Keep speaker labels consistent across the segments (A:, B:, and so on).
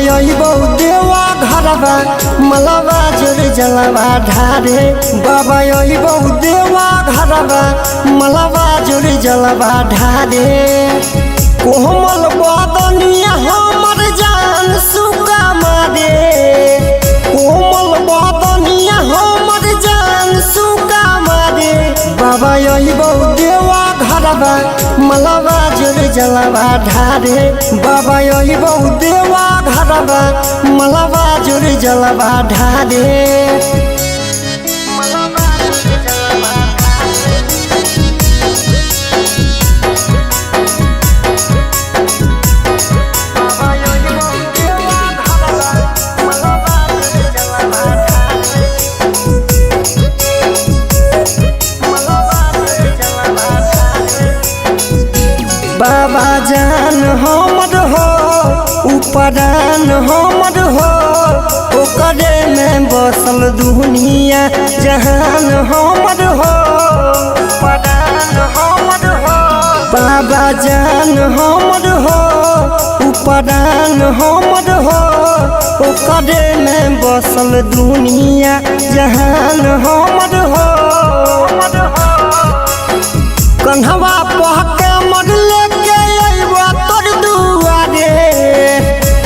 A: अइबौ देवा घरबा मलबा जोर जलवा ढारे। बाबा अइबौ देवा घरबा मलबा जोर जलवा ढारे। कोमल बदनिया हमर जान सुका मारे। कोमल बदनिया हमर जान सुका मारे। बाबा अइबौ देवा घरबा मलबा जोर जलवा ढारे। बाबा अइबौ देवा घरबा मलबा जोर जलवा ढारे। बाबा जान हमर हो उपरान हमर हो। ओकरे में बसल दुनिया जहान हमर हो। उपरान हमर हो बाबा जान हमर हो उपरान हमर हो। ओकरे में बसल दुनिया जहान हमर हो। कन्हवा पहके मरले के अइबा तोर दुआरे।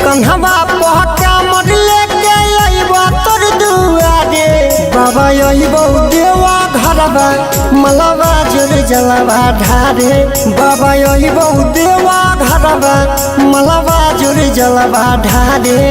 A: कन्हवा पहके मरले के अइबा तोर दुआरे। बाबा अइबौ देवा घरबा मलबा जोर जलवा ढारे। बाबा अइबौ देवा घरबा मलबा जोर जलवा ढारे।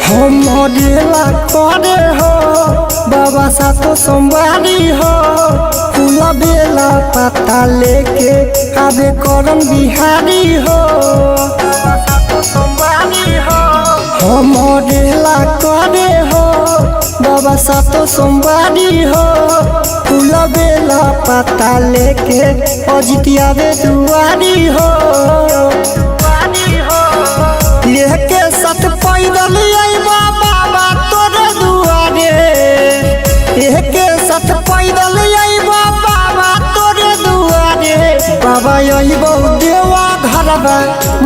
A: हमरेला करे हो बाबा सातो सोमवारी हो। फूल बेला पत्ता लेके आबे करन बिहारी हो। हमरेला करे हो बाबा सातो सोमवारी हो। फूल बेला पत्ता लेके अजितिया बे दुआरी हो। लेके सत पैदल अइबा बाबा तोर दुआरे। लेके सत पैदल अइबा बाबा तोर दुआरे। बाबा अइबौ देवा घरबा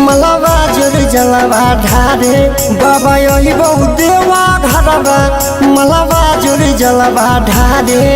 A: मलबा जोर जलवा ढारे। बाबा अइबौ देवा घरबा मलबा जोर जलवा ढारे।